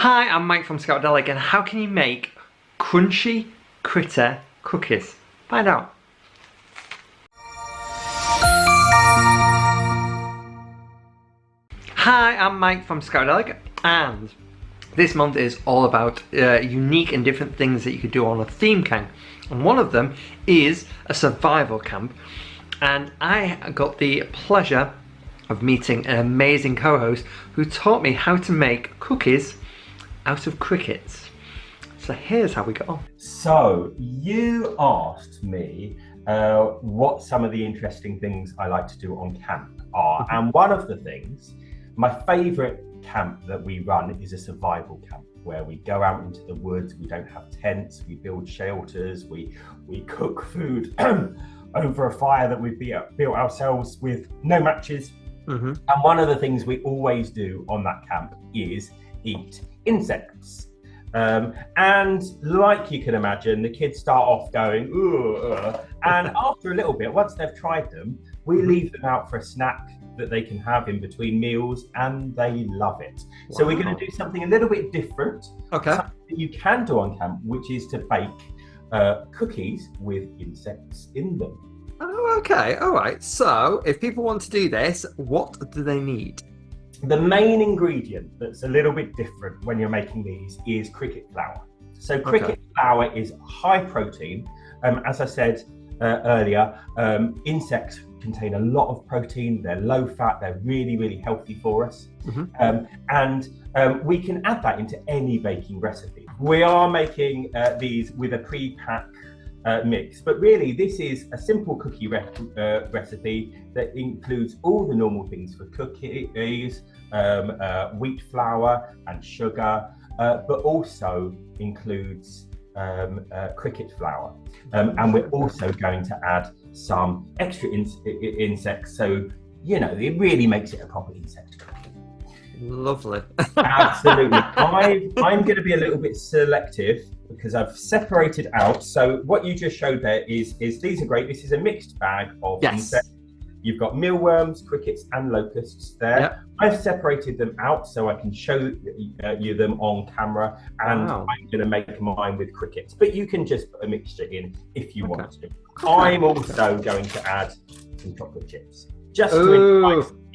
Hi, I'm Mike from Scoutadelic, and how can you make crunchy critter cookies? Find out. Hi, I'm Mike from Scoutadelic, and this month is all about unique and different things that you could do on a theme camp. And one of them is a survival camp. And I got the pleasure of meeting an amazing co-host who taught me how to make cookies out of crickets. So here's how we got on. So you asked me what some of the interesting things I like to do on camp are. And one of the things, my favourite camp that we run is a survival camp where we go out into the woods, we don't have tents, we build shelters, we cook food over a fire that we've built ourselves with no matches. And one of the things we always do on that camp is eat insects. And like you can imagine, the kids start off going, ooh, and after a little bit, once they've tried them, we leave them out for a snack that they can have in between meals, and they love it. Wow. So we're going to do something a little bit different. Okay. Something that you can do on camp, which is to bake cookies with insects in them. Oh, okay. All right. So if people want to do this, what do they need? The main ingredient that's a little bit different when you're making these is cricket flour. So cricket flour is high protein. As I said earlier, insects contain a lot of protein. They're low fat. They're really, really healthy for us. And we can add that into any baking recipe. We are making these with a pre-pack mix, but really this is a simple cookie recipe that includes all the normal things for cookies, wheat flour and sugar, but also includes cricket flour, and we're also going to add some extra insects, so you know it really makes it a proper insect cookie. Lovely. Absolutely. I'm going to be a little bit selective because I've separated out. So what you just showed there is these are great. This is a mixed bag of insects. You've got mealworms, crickets, and locusts there. Yep. I've separated them out so I can show you them on camera, and I'm going to make mine with crickets. But you can just put a mixture in if you want to. I'm also going to add some chocolate chips. Just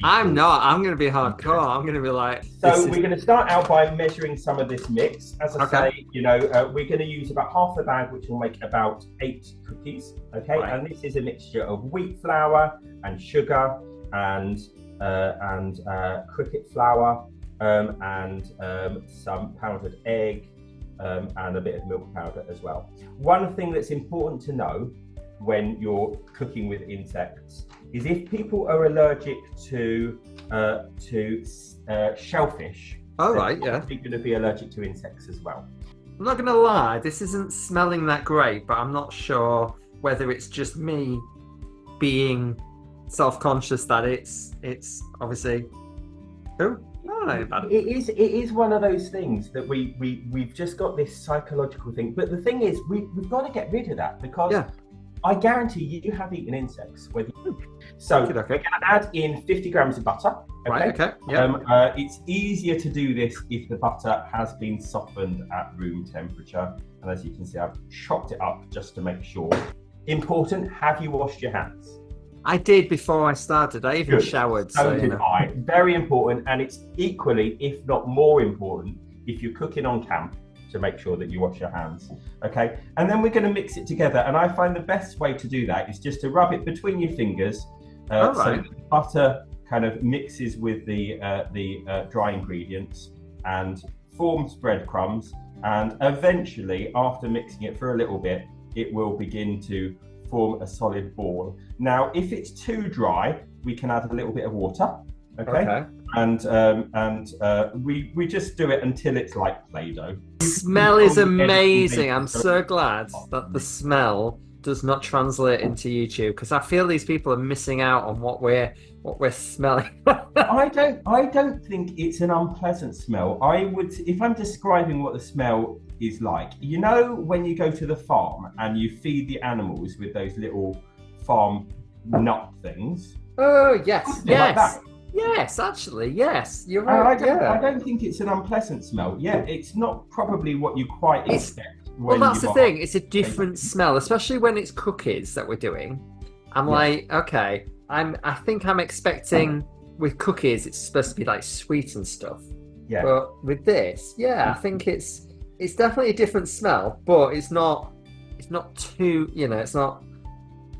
I'm not. I'm going to be hardcore. I'm going to be like. So we're going to start out by measuring some of this mix. As I say, you know, we're going to use about half the bag, which will make about 8 cookies. Okay, and this is a mixture of wheat flour and sugar and cricket flour and some powdered egg and a bit of milk powder as well. One thing that's important to know when you're cooking with insects is if people are allergic to shellfish, they're probably going to be allergic to insects as well. I'm not going to lie, this isn't smelling that great, but I'm not sure whether it's just me being self-conscious that it's obviously. It is one of those things that we've just got this psychological thing, but the thing is we've got to get rid of that because I guarantee you have eaten insects. So we're going to add in 50 grams of butter. It's easier to do this if the butter has been softened at room temperature. And as you can see, I've chopped it up just to make sure. Important, have you washed your hands? I did before I started. I even showered. So did I. Very important, and it's equally, if not more important, if you're cooking on camp, to make sure that you wash your hands. Okay, and then we're going to mix it together. And I find the best way to do that is just to rub it between your fingers, so the butter kind of mixes with the dry ingredients and forms breadcrumbs. And eventually, after mixing it for a little bit, it will begin to form a solid ball. Now, if it's too dry, we can add a little bit of water. Okay. And we just do it until it's like Play-Doh. The smell is amazing. I'm so glad that the smell does not translate into YouTube, because I feel these people are missing out on what we're smelling. I don't think it's an unpleasant smell. I would, if I'm describing what the smell is like, you know, when you go to the farm and you feed the animals with those little farm nut things. Oh yes, yes. Like that. Yes, actually, yes. You're right. I don't think it's an unpleasant smell. Yeah, it's not probably what you quite expect Well, when that's you the are thing. It's a different baking. smell, especially when it's cookies that we're doing. I'm Yeah, like, okay, I think I'm expecting with cookies it's supposed to be like sweet and stuff. yeah. But with this, yeah, I think it's definitely a different smell, but it's not too, it's not So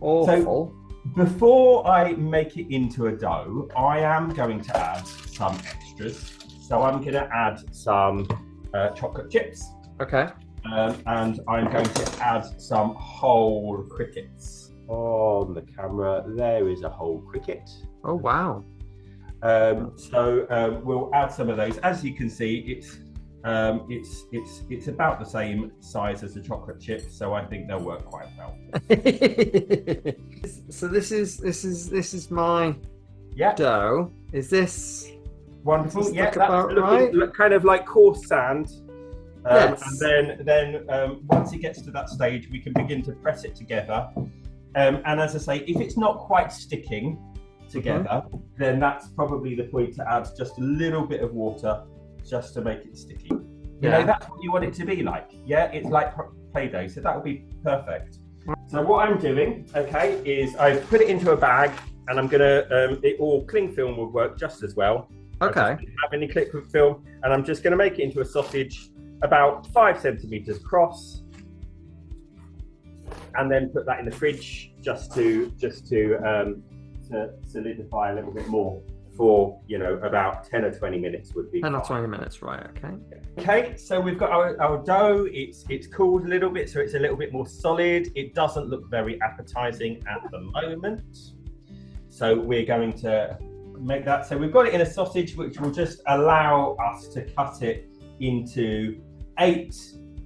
awful. before I make it into a dough, I am going to add some extras. So I'm going to add some chocolate chips, Okay. and I'm going to add some whole crickets. On the camera, there is a whole cricket. Oh wow. So we'll add some of those. As you can see, it's about the same size as the chocolate chips, so I think they'll work quite well. So this is my Yeah, dough. Is this wonderful. does this Yeah, look that's about looking right? kind of like coarse sand. Yes. And then once it gets to that stage, we can begin to press it together. And as I say, if it's not quite sticking together, then that's probably the point to add just a little bit of water just to make it sticky. You know, that's what you want it to be like. Yeah, it's like Play-Doh, so that will be perfect. So what I'm doing, okay, is I've put it into a bag, and I'm gonna, or cling film will work just as well. Okay. I just don't have any cling film, and I'm just gonna make it into a sausage about 5 centimeters across, and then put that in the fridge just to solidify a little bit more for, about 10 or 20 minutes would be 10 or fine. 20 minutes, right? Okay. Okay, so we've got our dough. It's cooled a little bit, so it's a little bit more solid. It doesn't look very appetizing at the moment. So we're going to make that. So we've got it in a sausage, which will just allow us to cut it into 8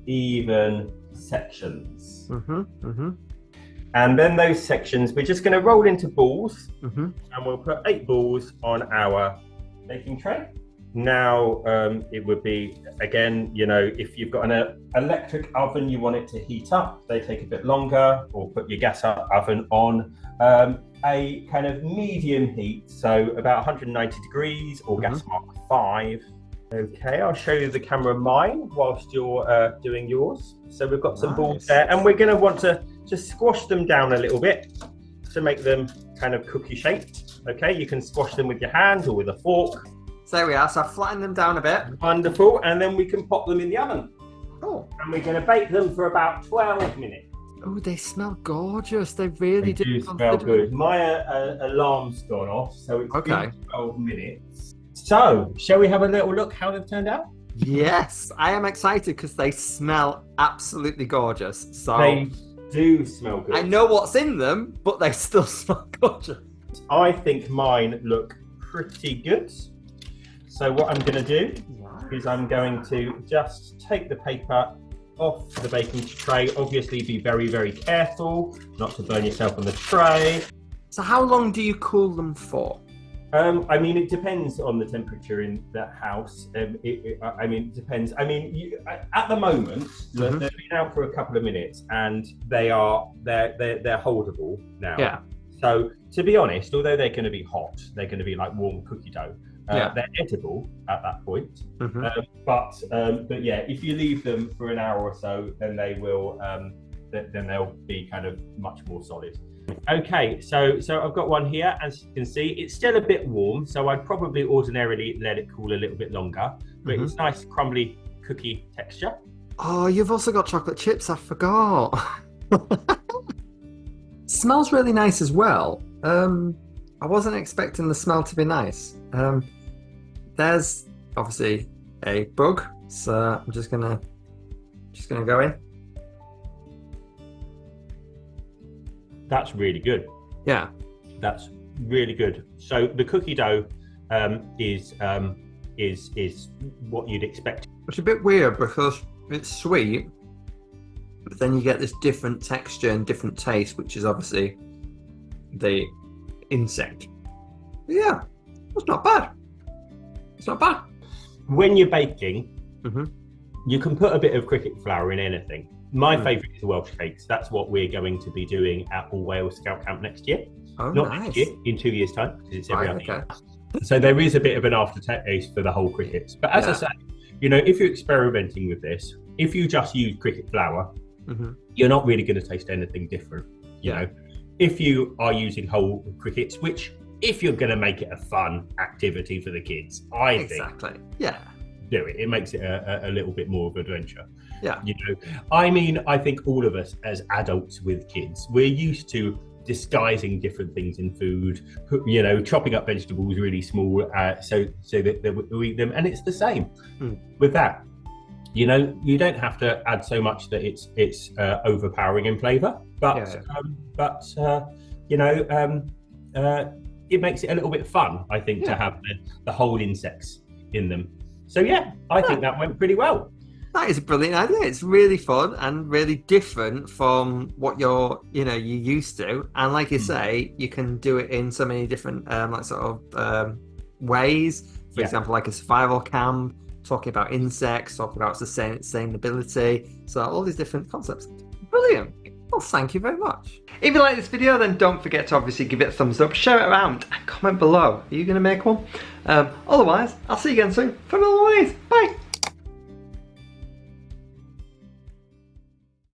even sections. And then those sections, we're just going to roll into balls, and we'll put 8 balls on our baking tray. Now, it would be, again, if you've got an electric oven, you want it to heat up, they take a bit longer, or put your gas oven on a kind of medium heat, so about 190 degrees or gas mark 5. Okay, I'll show you the camera mine whilst you're doing yours. So we've got some balls there, and we're going to want to just squash them down a little bit to make them kind of cookie shaped. Okay, you can squash them with your hand or with a fork. So there we are. So I flatten them down a bit. Wonderful, and then we can pop them in the oven. Oh. And we're going to bake them for about 12 minutes. Oh, they smell gorgeous. They really They do smell good. My alarm's gone off, so it's been 12 minutes. So, shall we have a little look how they've turned out? Yes, I am excited because they smell absolutely gorgeous. So They do smell good. I know what's in them, but they still smell gorgeous. I think mine look pretty good. So what I'm going to do is I'm going to just take the paper off the baking tray. Obviously be very, very careful not to burn yourself on the tray. So how long do you cool them for? I mean, it depends on the temperature in the house. It depends. I mean, at the moment, they've been out for a couple of minutes, and they're holdable now. Yeah. So to be honest, although they're going to be hot, they're going to be like warm cookie dough. They're edible at that point. But yeah, if you leave them for an hour or so, then they will. Then they'll be kind of much more solid. Okay, so I've got one here. As you can see, it's still a bit warm, so I'd probably ordinarily let it cool a little bit longer, but it's nice crumbly cookie texture. Oh, you've also got chocolate chips, I forgot. Smells really nice as well. I wasn't expecting the smell to be nice. There's obviously a bug, so I'm just gonna go in. That's really good. Yeah, that's really good. So the cookie dough is what you'd expect. It's a bit weird because it's sweet, but then you get this different texture and different taste, which is obviously the insect. But yeah, it's not bad. It's not bad. When you're baking, you can put a bit of cricket flour in anything. My favourite is Welsh cakes. That's what we're going to be doing at All Wales Scout Camp next year. Oh, Not nice. next year, in 2 years' time, because it's every other year. So there is a bit of an aftertaste for the whole crickets. But as I say, you know, if you're experimenting with this, if you just use cricket flour, you're not really going to taste anything different. You know, if you are using whole crickets, which if you're going to make it a fun activity for the kids, I think do it. It makes it a little bit more of an adventure. Yeah. You know, I mean, I think all of us as adults with kids, we're used to disguising different things in food, you know, chopping up vegetables really small so that they'll eat them. And it's the same with that. You know, you don't have to add so much that it's overpowering in flavour, but you know, it makes it a little bit fun, I think, to have the whole insects in them. So yeah, I think that went pretty well. That is a brilliant idea. It's really fun and really different from what you're used to. And like you say, you can do it in so many different ways. For example, like a survival camp, talking about insects, talking about sustainability. So all these different concepts. Brilliant. Well, thank you very much. If you like this video, then don't forget to obviously give it a thumbs up, share it around, and comment below. Are you going to make one? Otherwise, I'll see you again soon for another one of these. Bye.